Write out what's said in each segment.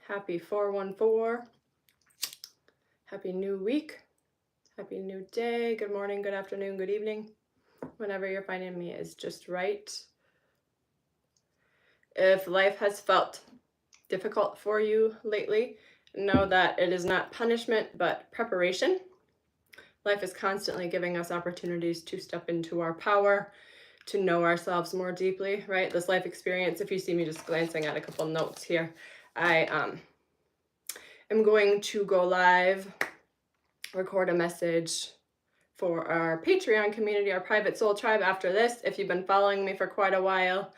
Happy 414. Happy new week. Happy new day. Good morning, good afternoon, good evening. Whenever you're finding me is just right. If life has felt difficult for you lately, know that it is not punishment, but preparation. Life is constantly giving us opportunities to step into our power, to know ourselves more deeply, right? This life experience, if you see me just glancing at a couple notes here, I am going to go live, record a message for our Patreon community, our private soul tribe after this. If you've been following me for quite a while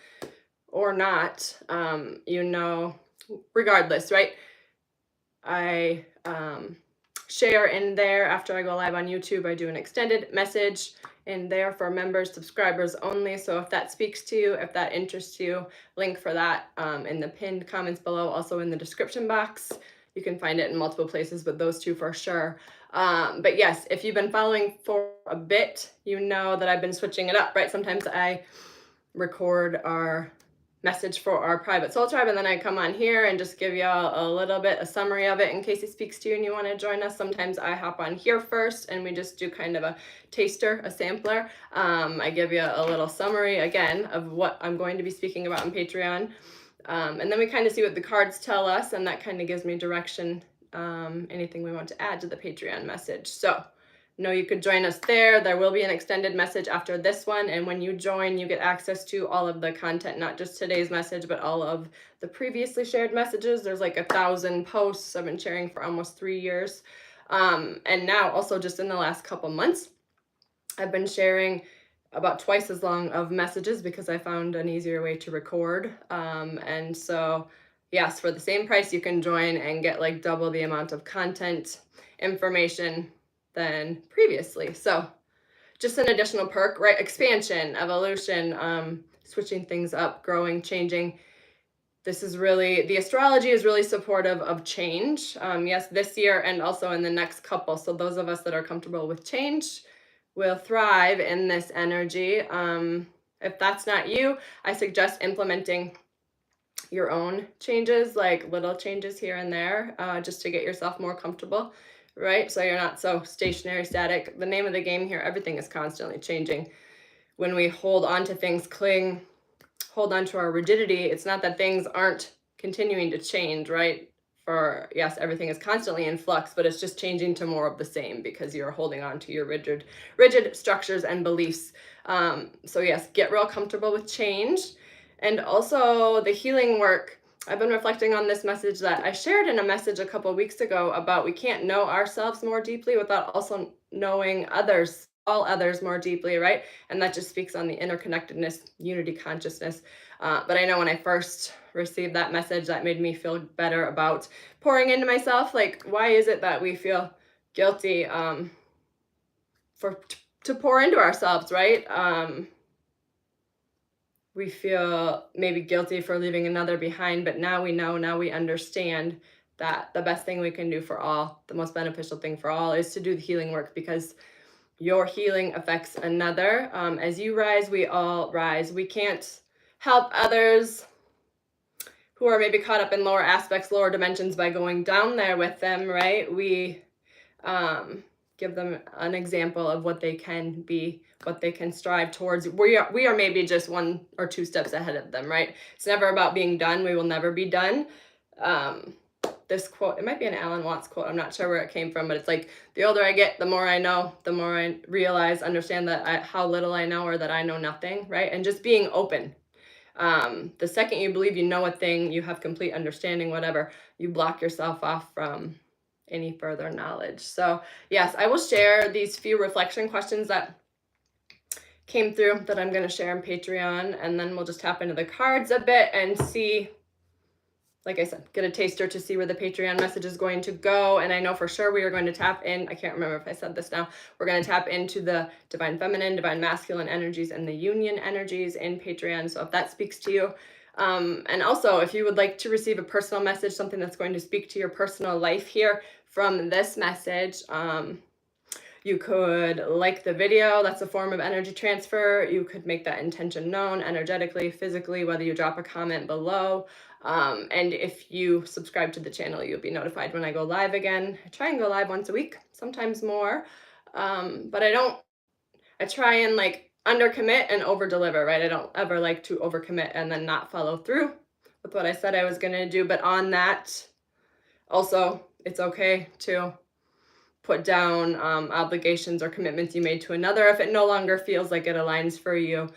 or not, you know, regardless, right? I share in there after I go live on YouTube. I do an extended message in there for members, subscribers only. So if that speaks to you, if that interests you, link for that in the pinned comments below, also in the description box. You can find it in multiple places, but those two for sure. But yes, if you've been following for a bit, you know that I've been switching it up, right? Sometimes I record our message for our private soul tribe, and then I come on here and just give y'all a little bit, a summary of it in case it speaks to you and you want to join us. Sometimes I hop on here first and we just do kind of a taster, a sampler. I give you a little summary again of what I'm going to be speaking about on Patreon. And then we kind of see what the cards tell us, and that kind of gives me direction, anything we want to add to the Patreon message. So know you could join us there. There will be an extended message after this one, and when you join, you get access to all of the content, not just today's message, but all of the previously shared messages. There's like 1,000 posts I've been sharing for almost 3 years. And now also just in the last couple months, I've been sharing about twice as long of messages because I found an easier way to record. And so yes, for the same price, you can join and get like double the amount of content, information than previously. So just an additional perk, right? Expansion, evolution, switching things up, growing, changing. This is really, the astrology is really supportive of change. Yes, this year and also in the next couple. So those of us that are comfortable with change will thrive in this energy. If that's not you, I suggest implementing your own changes, like little changes here and there, just to get yourself more comfortable, right? So you're not so stationary, static. The name of the game here, everything is constantly changing. When we hold on to things, cling, hold on to our rigidity, it's not that things aren't continuing to change, right? For yes, everything is constantly in flux, but it's just changing to more of the same because you're holding on to your rigid structures and beliefs. So yes, get real comfortable with change. And also the healing work. I've been reflecting on this message that I shared in a message a couple of weeks ago about we can't know ourselves more deeply without also knowing others, all others more deeply, right? And that just speaks on the interconnectedness, unity consciousness. But I know when I first received that message, that made me feel better about pouring into myself. Like, why is it that we feel guilty to pour into ourselves, right? We feel maybe guilty for leaving another behind, but now we know, now we understand that the best thing we can do for all, the most beneficial thing for all, is to do the healing work, because your healing affects another. As you rise, we all rise. We can't help others who are maybe caught up in lower aspects, lower dimensions by going down there with them, right? We give them an example of what they can be, what they can strive towards. We are maybe just 1 or 2 steps ahead of them, right? It's never about being done. We will never be done. This quote, it might be an Alan Watts quote, I'm not sure where it came from, but it's like, the older I get, the more I know, the more I realize, understand that how little I know, or that I know nothing, right? And just being open. The second you believe you know a thing, you have complete understanding, whatever, you block yourself off from any further knowledge. So yes, I will share these few reflection questions that came through that I'm going to share on Patreon, and then we'll just tap into the cards a bit and see, like I said, get a taster to see where the Patreon message is going to go. And I know for sure we are going to tap in, I can't remember if I said this now, we're going to tap into the divine feminine, divine masculine energies, and the union energies in Patreon. So if that speaks to you, and also if you would like to receive a personal message, something that's going to speak to your personal life here from this message, you could like the video. That's a form of energy transfer. You could make that intention known energetically, physically, whether you drop a comment below. And if you subscribe to the channel, you'll be notified when I go live again. I try and go live once a week, sometimes more. But I try and like undercommit and over deliver, right? I don't ever like to overcommit and then not follow through with what I said I was going to do. But on that, also, it's okay to put down obligations or commitments you made to another if it no longer feels like it aligns for you.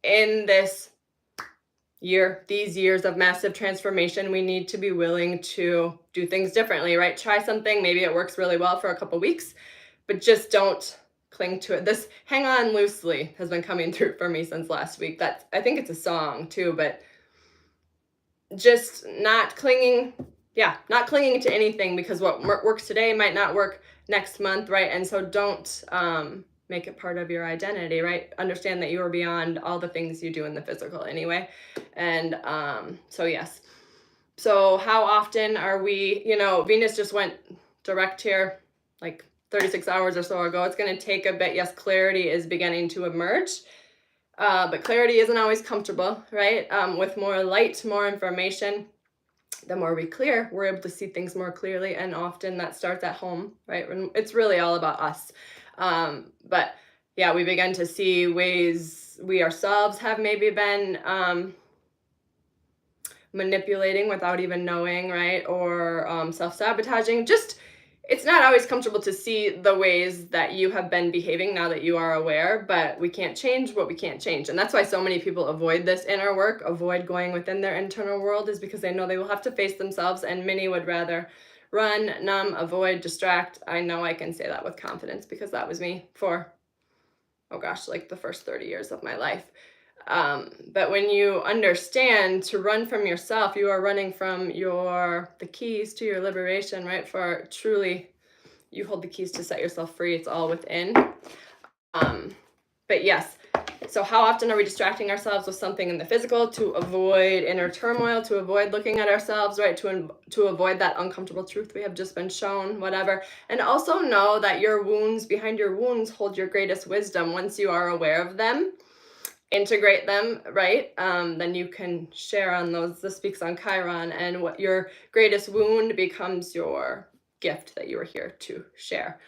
In this year, these years of massive transformation, we need to be willing to do things differently, right? Try something, maybe it works really well for a couple weeks, but just don't cling to it. This hang on loosely has been coming through for me since last week. I think it's a song too, but just not clinging to anything, because what works today might not work next month, right? And so don't make it part of your identity, right? Understand that you are beyond all the things you do in the physical anyway. And so yes. So how often are we, Venus just went direct here like 36 hours or so ago. It's going to take a bit. Yes, clarity is beginning to emerge. But clarity isn't always comfortable, right? With more light, more information, the more we clear, we're able to see things more clearly. And often that starts at home, right? When it's really all about us. But yeah, we begin to see ways we ourselves have maybe been manipulating without even knowing, right? Or self-sabotaging. Just, it's not always comfortable to see the ways that you have been behaving now that you are aware, but we can't change what we can't change. And that's why so many people avoid this inner work, avoid going within their internal world, is because they know they will have to face themselves, and many would rather run, numb, avoid, distract. I know I can say that with confidence because that was me for, like the first 30 years of my life. But when you understand to run from yourself, you are running from the keys to your liberation, right? For truly, you hold the keys to set yourself free. It's all within. But yes, so how often are we distracting ourselves with something in the physical to avoid inner turmoil, to avoid looking at ourselves, right? To avoid that uncomfortable truth we have just been shown, whatever. And also know that your wounds, behind your wounds, hold your greatest wisdom. Once you are aware of them, integrate them, right? Then you can share on those. This speaks on Chiron, and what your greatest wound becomes your gift that you are here to share.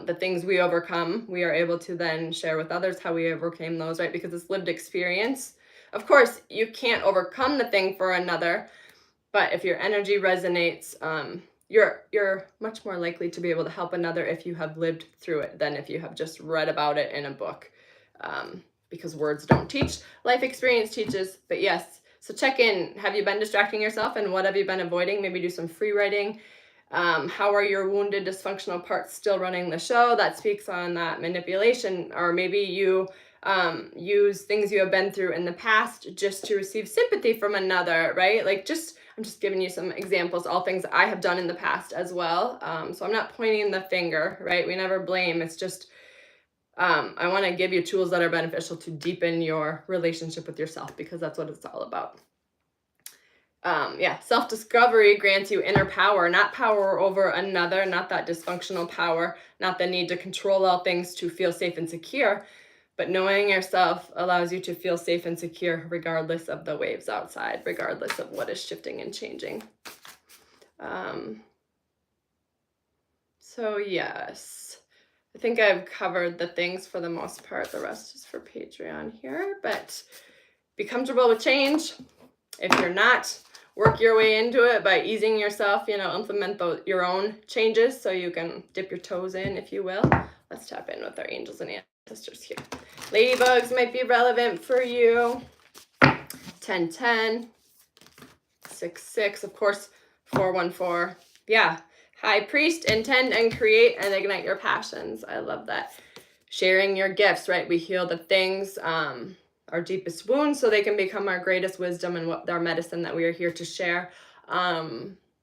The things we overcome, we are able to then share with others how we overcame those, right? Because it's lived experience. Of course, you can't overcome the thing for another, but if your energy resonates, you're much more likely to be able to help another if you have lived through it than if you have just read about it in a book. Because words don't teach, life experience teaches. But yes, so check in. Have you been distracting yourself, and what have you been avoiding? Maybe do some free writing. How are your wounded, dysfunctional parts still running the show? That speaks on that manipulation. Or maybe you use things you have been through in the past just to receive sympathy from another, right? I'm just giving you some examples, all things I have done in the past as well. So I'm not pointing the finger, right? We never blame. It's just, I want to give you tools that are beneficial to deepen your relationship with yourself, because that's what it's all about. Self-discovery grants you inner power, not power over another, not that dysfunctional power, not the need to control all things to feel safe and secure, but knowing yourself allows you to feel safe and secure regardless of the waves outside, regardless of what is shifting and changing. So yes, I think I've covered the things for the most part. The rest is for Patreon here, but be comfortable with change. If you're not, work your way into it by easing yourself, implement your own changes so you can dip your toes in, if you will. Let's tap in with our angels and ancestors here. Ladybugs might be relevant for you. 1010, 66, of course, 414. Yeah. High Priest, intend and create and ignite your passions. I love that. Sharing your gifts, right? We heal the things, our deepest wounds, so they can become our greatest wisdom and what our medicine that we are here to share.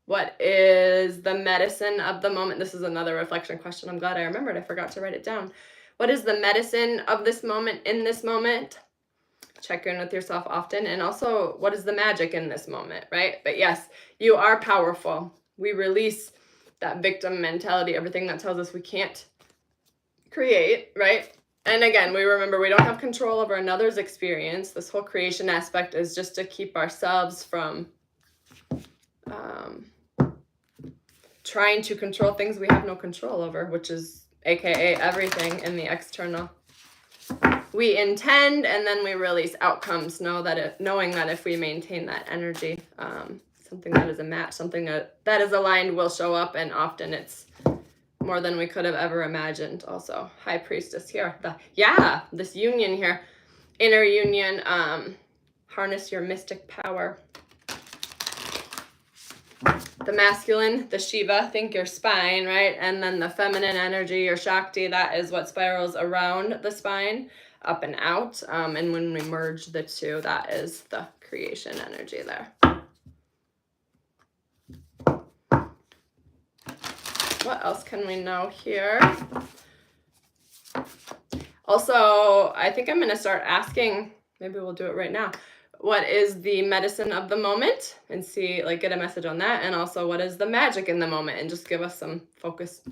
What is the medicine of the moment? This is another reflection question. I'm glad I remembered. I forgot to write it down. What is the medicine of this moment, in this moment? Check in with yourself often. And also, what is the magic in this moment, right? But yes, you are powerful. We release that victim mentality, everything that tells us we can't create, right? And again, we remember we don't have control over another's experience. This whole creation aspect is just to keep ourselves from trying to control things we have no control over, which is AKA everything in the external. We intend and then we release outcomes, knowing that if we maintain that energy, something that is a match, something that is aligned will show up, and often it's more than we could have ever imagined. Also, High Priestess here. This union here, inner union, harness your mystic power. The masculine, the Shiva, think your spine, right? And then the feminine energy, your Shakti, that is what spirals around the spine, up and out. And when we merge the two, that is the creation energy there. What else can we know here? Also, I think I'm going to start asking, maybe we'll do it right now, what is the medicine of the moment, and see, like, get a message on that. And also, what is the magic in the moment, and just give us some focused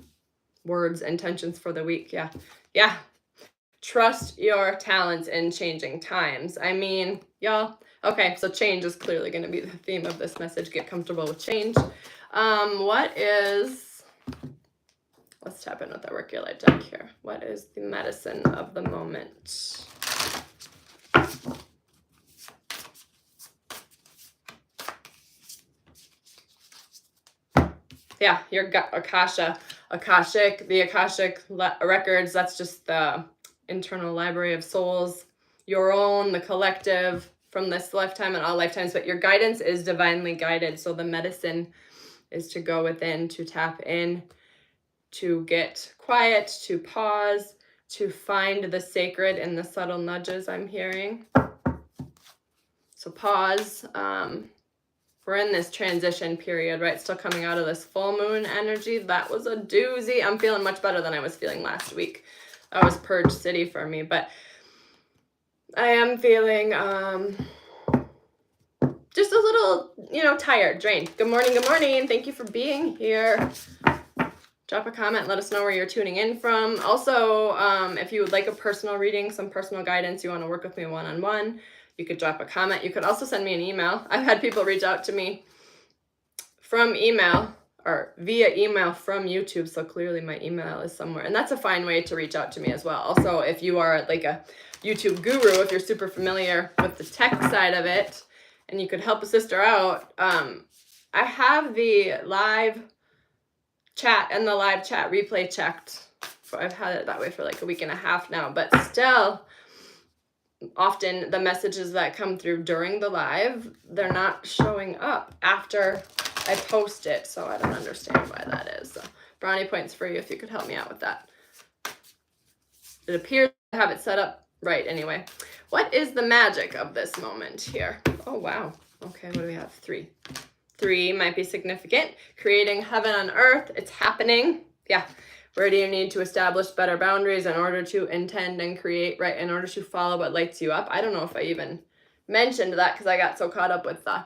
words, intentions for the week. Yeah. Trust your talents in changing times. I mean, y'all, okay, so change is clearly going to be the theme of this message. Get comfortable with change. Let's tap in with our Work Your Light deck here. What is the medicine of the moment? Yeah, your Akashic, the Akashic records, that's just the internal library of souls, your own, the collective, from this lifetime and all lifetimes, but your guidance is divinely guided. So the medicine is to go within, to tap in, to get quiet, to pause, to find the sacred in the subtle nudges I'm hearing. So pause. We're in this transition period, right? Still coming out of this full moon energy. That was a doozy. I'm feeling much better than I was feeling last week. That was Purge City for me, but I am feeling just a little, tired, drained. Good morning. Thank you for being here. Drop a comment. Let us know where you're tuning in from. Also, if you would like a personal reading, some personal guidance, you want to work with me one-on-one, you could drop a comment. You could also send me an email. I've had people reach out to me from email or via email from YouTube. So clearly my email is somewhere. And that's a fine way to reach out to me as well. Also, if you are like a YouTube guru, if you're super familiar with the tech side of it and you could help a sister out, I have the live chat and the live chat replay checked. I've had it that way for like a week and a half now, but still, often the messages that come through during the live, they're not showing up after I post it. So I don't understand why that is. So brownie points for you if you could help me out with that. It appears to have it set up right anyway. What is the magic of this moment here? Oh, wow. Okay, what do we have? 3. 3 might be significant. Creating heaven on earth. It's happening. Yeah. Where do you need to establish better boundaries in order to intend and create, right? In order to follow what lights you up. I don't know if I even mentioned that because I got so caught up with the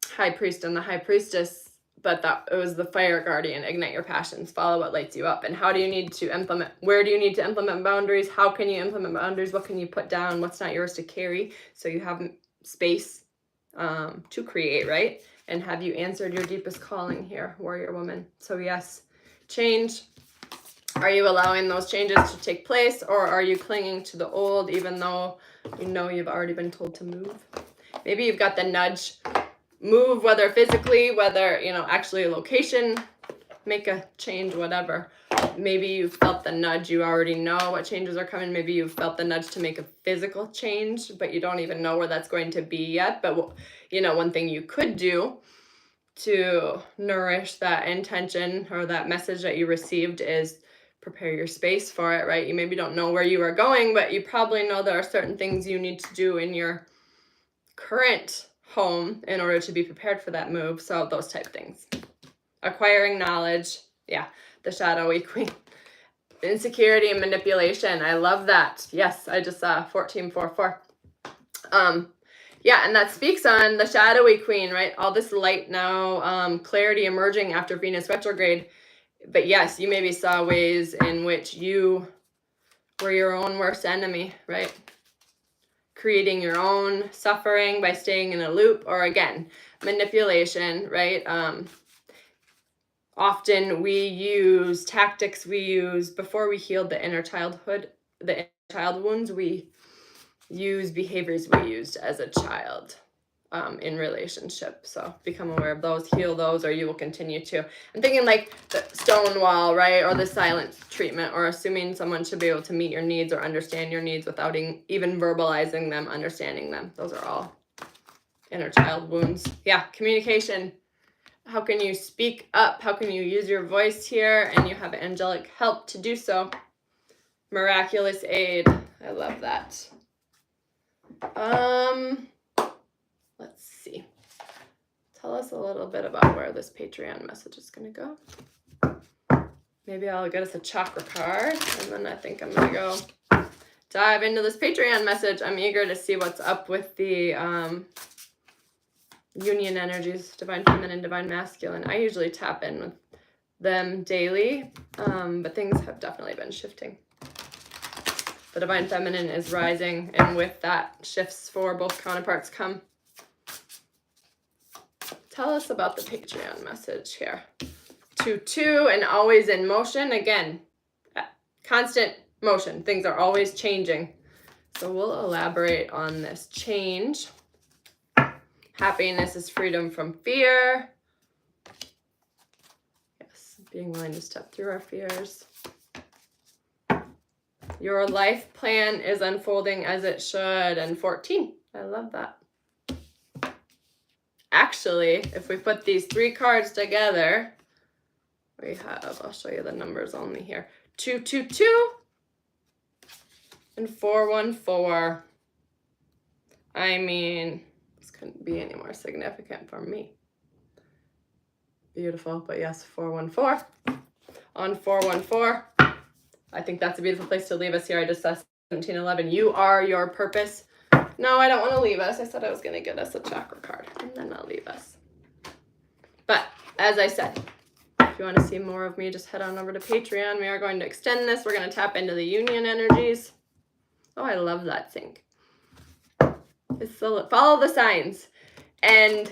High Priest and the High Priestess, but it was the Fire Guardian. Ignite your passions, follow what lights you up. And how do you need to implement, where do you need to implement boundaries? How can you implement boundaries? What can you put down? What's not yours to carry? So you have space to create, right? And have you answered your deepest calling here, warrior woman? So yes, change. Are you allowing those changes to take place, or are you clinging to the old even though you know you've already been told to move? Maybe you've got the nudge, move, whether physically, whether, actually a location, make a change, whatever. Maybe you felt the nudge, you already know what changes are coming. Maybe you felt the nudge to make a physical change, but you don't even know where that's going to be yet. But, one thing you could do to nourish that intention or that message that you received is prepare your space for it, right? You maybe don't know where you are going, but you probably know there are certain things you need to do in your current home in order to be prepared for that move. So those type things. Acquiring knowledge. Yeah, the shadowy queen. Insecurity and manipulation. I love that. Yes, I just saw 1444. Yeah, and that speaks on the shadowy queen, right? All this light now, clarity emerging after Venus retrograde. But yes, you maybe saw ways in which you were your own worst enemy, right? Creating your own suffering by staying in a loop, or again, manipulation, right? often we use tactics we use before we healed the inner child wounds. We use behaviors we used as a child in relationship. So become aware of those, heal those, or you will continue to. I'm thinking like the stone wall, right? Or the silence treatment, or assuming someone should be able to meet your needs or understand your needs without even verbalizing them, understanding them. Those are all inner child wounds. Yeah, communication. How can you speak up? How can you use your voice here? And you have angelic help to do so. Miraculous aid. I love that. Let's see. Tell us a little bit about where this Patreon message is going to go. Maybe I'll get us a chakra card, and then I think I'm going to go dive into this Patreon message. I'm eager to see what's up with the union energies, divine feminine, divine masculine. I usually tap in with them daily, but things have definitely been shifting. The divine feminine is rising, and with that, shifts for both counterparts come. Tell us about the Patreon message here. 2-2 and always in motion. Again, constant motion. Things are always changing. So we'll elaborate on this change. Happiness is freedom from fear. Yes, being willing to step through our fears. Your life plan is unfolding as it should. And 14. I love that. Actually, if we put these 3 cards together, we have, I'll show you the numbers only here, 222 and 414. I mean, this couldn't be any more significant for me. Beautiful, but yes, 414. On 414, I think that's a beautiful place to leave us here. I just saw 1711. You are your purpose. No, I don't want to leave us. I said I was going to get us a chakra card, and then I'll leave us. But as I said, if you want to see more of me, just head on over to Patreon. We are going to extend this. We're going to tap into the union energies. Oh, I love that sync. Follow the signs and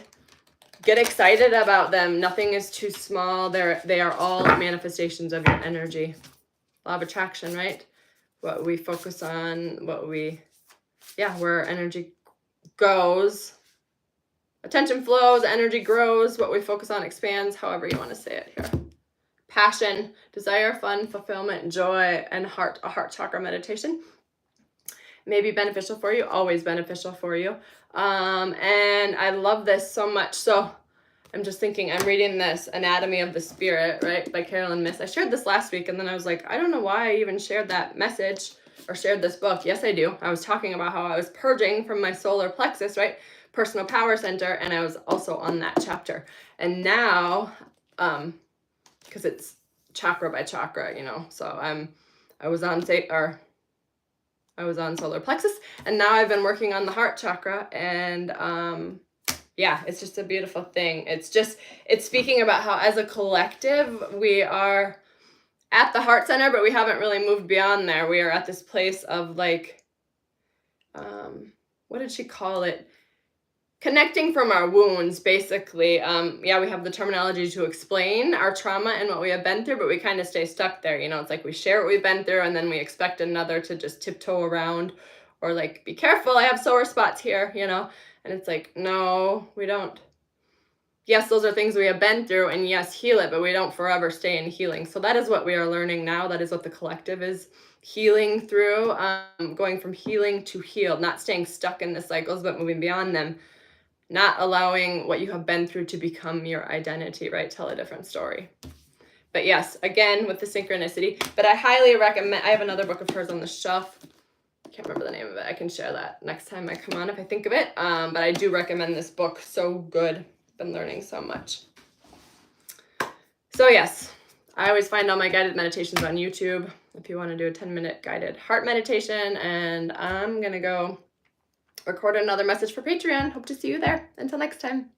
get excited about them. Nothing is too small. They are all manifestations of your energy. Law of attraction, right? What we focus on, where energy goes. Attention flows, energy grows. What we focus on expands, however you want to say it here. Passion, desire, fun, fulfillment, joy, and heart. A heart chakra meditation may be beneficial for you, always beneficial for you. And I love this so much. So I'm just thinking, I'm reading this Anatomy of the Spirit, right, by Carolyn Myss. I shared this last week, and then I was like, I don't know why I even shared that message or shared this book. Yes, I do. I was talking about how I was purging from my solar plexus, right, personal power center, and I was also on that chapter. And now, because it's chakra by chakra, so I was on solar plexus, and now I've been working on the heart chakra, and it's just a beautiful thing. It's speaking about how as a collective we are at the heart center, but we haven't really moved beyond there. We are at this place of like, what did she call it? Connecting from our wounds, basically. We have the terminology to explain our trauma and what we have been through, but we kind of stay stuck there. It's like we share what we've been through, and then we expect another to just tiptoe around, or like, be careful, I have sore spots here, and it's like, no, we don't. Yes, those are things we have been through, and yes, heal it, but we don't forever stay in healing. So that is what we are learning now. That is what the collective is healing through, going from healing to healed, not staying stuck in the cycles, but moving beyond them, not allowing what you have been through to become your identity, right? Tell a different story. But yes, again, with the synchronicity, but I highly recommend, I have another book of hers on the shelf. I can't remember the name of it. I can share that next time I come on if I think of it. But I do recommend this book. So good. Been learning so much. So yes, I always find all my guided meditations on YouTube if you want to do a 10-minute guided heart meditation. And I'm going to go record another message for Patreon. Hope to see you there. Until next time.